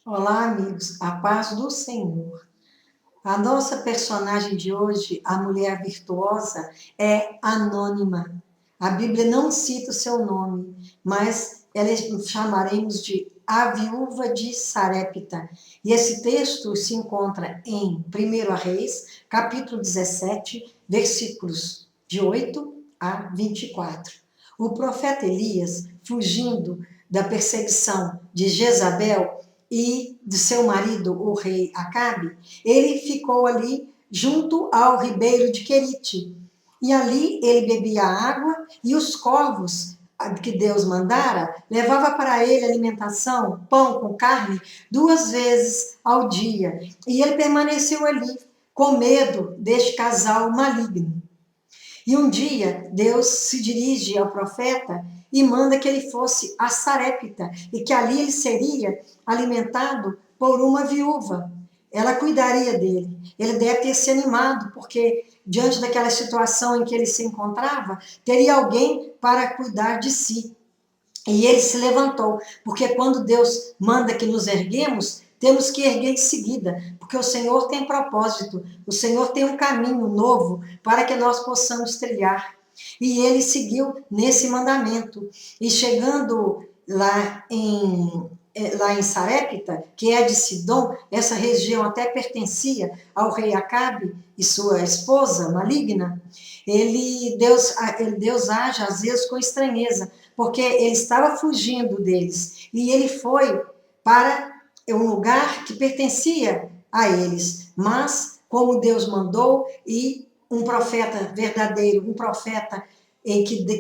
Olá, amigos, a paz do Senhor. A nossa personagem de hoje, a mulher virtuosa, é anônima. A Bíblia não cita o seu nome, mas ela chamaremos de a viúva de Sarepta. E esse texto se encontra em 1 Reis, capítulo 17, versículos de 8 a 24. O profeta Elias, fugindo da perseguição de Jezabel e de seu marido, o rei Acabe, ele ficou ali junto ao ribeiro de Querite. E ali ele bebia água e os corvos que Deus mandara levava para ele alimentação, pão com carne, 2 vezes ao dia. E ele permaneceu ali com medo deste casal maligno. E um dia Deus se dirige ao profeta e manda que ele fosse a Sarepta e que ali ele seria alimentado por uma viúva. Ela cuidaria dele. Ele deve ter se animado, porque diante daquela situação em que ele se encontrava, teria alguém para cuidar de si. E ele se levantou, porque quando Deus manda que nos erguemos, temos que erguer em seguida, porque o Senhor tem propósito, o Senhor tem um caminho novo para que nós possamos trilhar. E ele seguiu nesse mandamento. E chegando lá em Sarepta, que é de Sidom, essa região até pertencia ao rei Acabe e sua esposa maligna, Deus age às vezes com estranheza, porque ele estava fugindo deles e ele foi para um lugar que pertencia a eles, mas como Deus mandou e um profeta verdadeiro, um profeta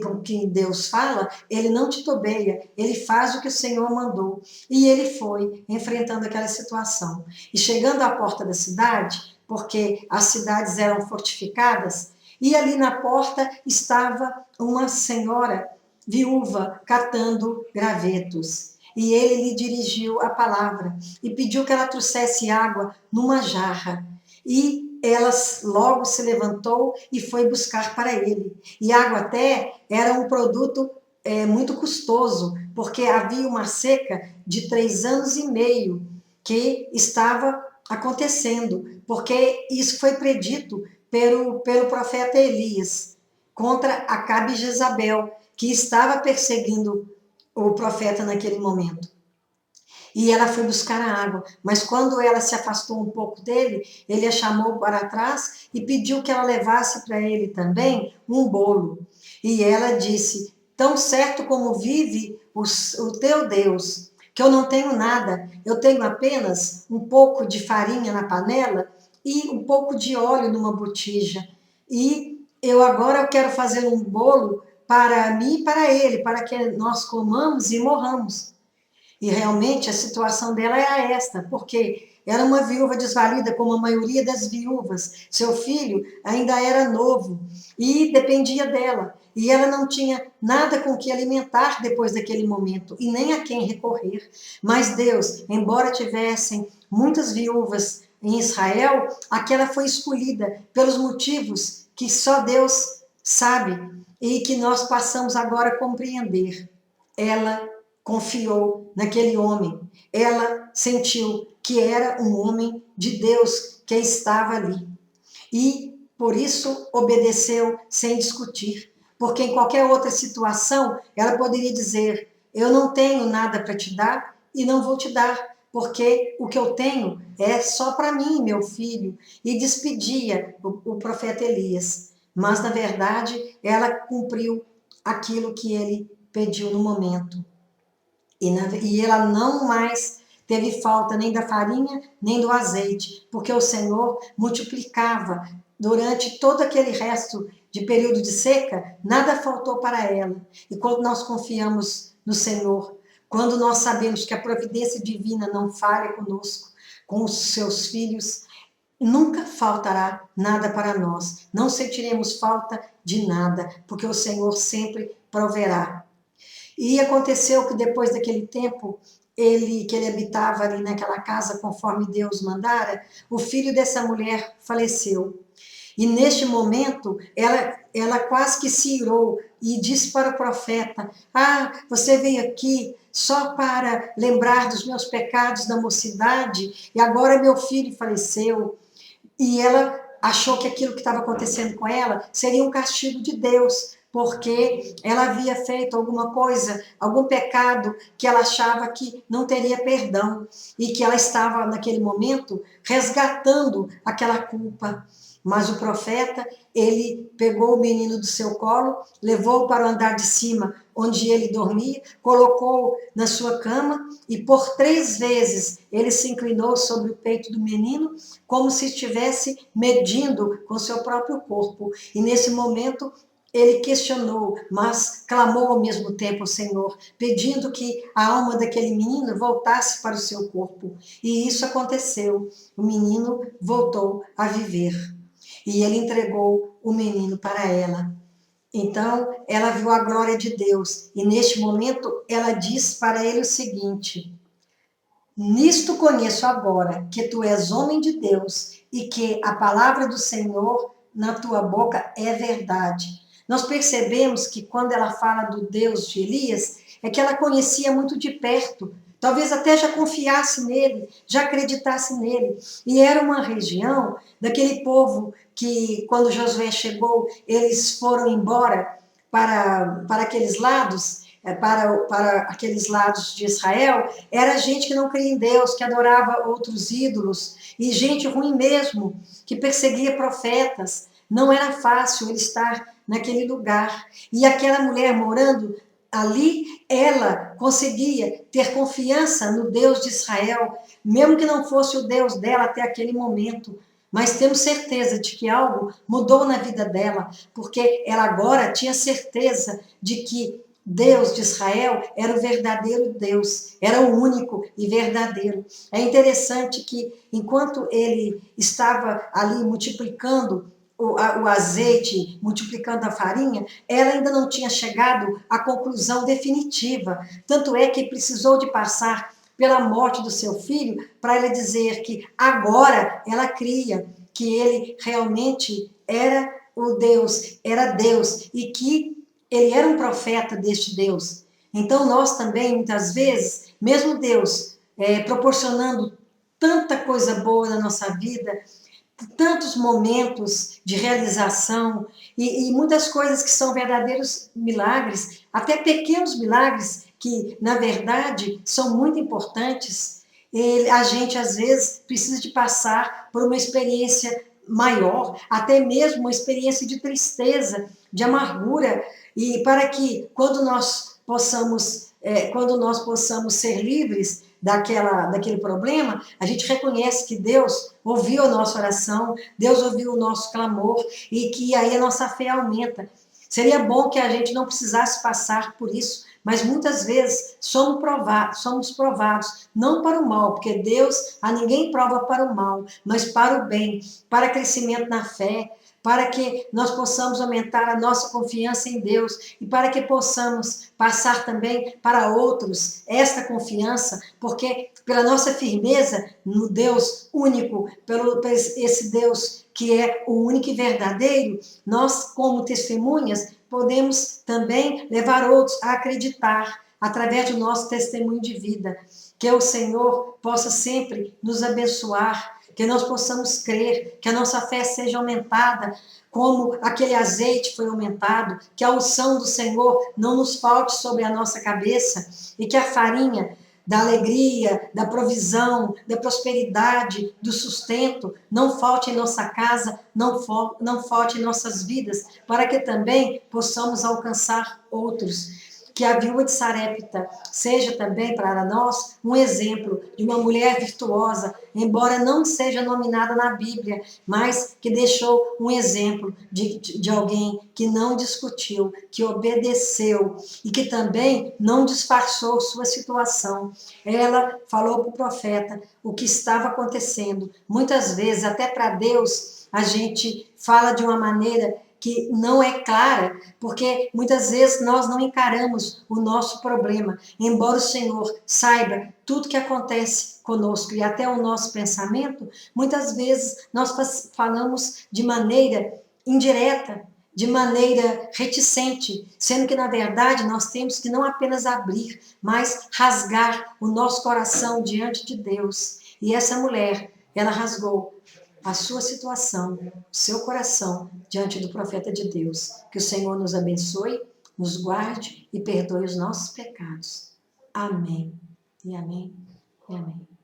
com quem Deus fala, ele não titubeia, ele faz o que o Senhor mandou. E ele foi enfrentando aquela situação. E chegando à porta da cidade, porque as cidades eram fortificadas, e ali na porta estava uma senhora viúva catando gravetos. E ele lhe dirigiu a palavra e pediu que ela trouxesse água numa jarra. E ela logo se levantou e foi buscar para ele. E água até era um produto muito custoso, porque havia uma seca de 3 anos e meio que estava acontecendo, porque isso foi predito pelo profeta Elias contra Acabe e Jezabel, que estava perseguindo o profeta naquele momento. E ela foi buscar a água, mas quando ela se afastou um pouco dele, ele a chamou para trás e pediu que ela levasse para ele também um bolo. E ela disse: tão certo como vive o teu Deus, que eu não tenho nada, eu tenho apenas um pouco de farinha na panela e um pouco de óleo numa botija. E eu quero fazer um bolo para mim e para ele, para que nós comamos e morramos. E realmente a situação dela era esta, porque era uma viúva desvalida, como a maioria das viúvas. Seu filho ainda era novo e dependia dela. E ela não tinha nada com que alimentar depois daquele momento, e nem a quem recorrer. Mas Deus, embora tivessem muitas viúvas em Israel, aquela foi escolhida pelos motivos que só Deus sabe e que nós passamos agora a compreender. Ela confiou naquele homem. Ela sentiu que era um homem de Deus que estava ali. E, por isso, obedeceu sem discutir. Porque em qualquer outra situação, ela poderia dizer: eu não tenho nada para te dar e não vou te dar, porque o que eu tenho é só para mim, meu filho. E despedia o profeta Elias. Mas, na verdade, ela cumpriu aquilo que ele pediu no momento. E ela não mais teve falta nem da farinha, nem do azeite, porque o Senhor multiplicava durante todo aquele resto de período de seca, nada faltou para ela. E quando nós confiamos no Senhor, quando nós sabemos que a providência divina não falha conosco, com os seus filhos, nunca faltará nada para nós. Não sentiremos falta de nada, porque o Senhor sempre proverá. E aconteceu que depois daquele tempo, que ele habitava ali naquela casa conforme Deus mandara, o filho dessa mulher faleceu. E neste momento, ela quase que se irou, e disse para o profeta: ah, você veio aqui só para lembrar dos meus pecados da mocidade, e agora meu filho faleceu. E ela achou que aquilo que estava acontecendo com ela seria um castigo de Deus, porque ela havia feito alguma coisa, algum pecado que ela achava que não teria perdão, e que ela estava, naquele momento, resgatando aquela culpa. Mas o profeta, ele pegou o menino do seu colo, levou para o andar de cima, onde ele dormia, colocou na sua cama, e por 3 vezes ele se inclinou sobre o peito do menino, como se estivesse medindo com seu próprio corpo. E nesse momento ele questionou, mas clamou ao mesmo tempo ao Senhor, pedindo que a alma daquele menino voltasse para o seu corpo. E isso aconteceu. O menino voltou a viver. E ele entregou o menino para ela. Então, ela viu a glória de Deus. E neste momento, ela diz para ele o seguinte: nisto conheço agora que tu és homem de Deus e que a palavra do Senhor na tua boca é verdade. Nós percebemos que quando ela fala do Deus de Elias, é que ela conhecia muito de perto, talvez até já confiasse nele, já acreditasse nele. E era uma região daquele povo que, quando Josué chegou, eles foram embora para aqueles lados, para aqueles lados de Israel, era gente que não cria em Deus, que adorava outros ídolos, e gente ruim mesmo, que perseguia profetas. Não era fácil ele estar naquele lugar. E aquela mulher morando ali, ela conseguia ter confiança no Deus de Israel, mesmo que não fosse o Deus dela até aquele momento. Mas temos certeza de que algo mudou na vida dela, porque ela agora tinha certeza de que Deus de Israel era o verdadeiro Deus, era o único e verdadeiro. É interessante que, enquanto ele estava ali multiplicando o azeite, multiplicando a farinha, ela ainda não tinha chegado à conclusão definitiva. Tanto é que precisou de passar pela morte do seu filho para ela dizer que agora ela cria que ele realmente era o Deus, era Deus, e que ele era um profeta deste Deus. Então nós também, muitas vezes, mesmo Deus proporcionando tanta coisa boa na nossa vida, tantos momentos de realização e muitas coisas que são verdadeiros milagres, até pequenos milagres que, na verdade, são muito importantes. A gente, às vezes, precisa de passar por uma experiência maior, até mesmo uma experiência de tristeza, de amargura, e para que, quando nós possamos ser livres daquele problema, a gente reconhece que Deus ouviu a nossa oração, Deus ouviu o nosso clamor, e que aí a nossa fé aumenta. Seria bom que a gente não precisasse passar por isso, mas muitas vezes somos provados, não para o mal, porque Deus a ninguém prova para o mal, mas para o bem, para crescimento na fé, para que nós possamos aumentar a nossa confiança em Deus e para que possamos passar também para outros esta confiança, porque pela nossa firmeza no Deus único, pelo esse Deus que é o único e verdadeiro, nós, como testemunhas, podemos também levar outros a acreditar através do nosso testemunho de vida. Que o Senhor possa sempre nos abençoar, que nós possamos crer, que a nossa fé seja aumentada, como aquele azeite foi aumentado, que a unção do Senhor não nos falte sobre a nossa cabeça, e que a farinha da alegria, da provisão, da prosperidade, do sustento, não falte em nossa casa, não falte em nossas vidas, para que também possamos alcançar outros. Que a viúva de Sarepta seja também para nós um exemplo de uma mulher virtuosa, embora não seja nominada na Bíblia, mas que deixou um exemplo de alguém que não discutiu, que obedeceu e que também não disfarçou sua situação. Ela falou para o profeta o que estava acontecendo. Muitas vezes, até para Deus, a gente fala de uma maneira que não é clara, porque muitas vezes nós não encaramos o nosso problema, embora o Senhor saiba tudo que acontece conosco e até o nosso pensamento, muitas vezes nós falamos de maneira indireta, de maneira reticente, sendo que, na verdade, nós temos que não apenas abrir, mas rasgar o nosso coração diante de Deus. E essa mulher, ela rasgou a sua situação, o seu coração diante do profeta de Deus. Que o Senhor nos abençoe, nos guarde e perdoe os nossos pecados. Amém. E amém. E amém.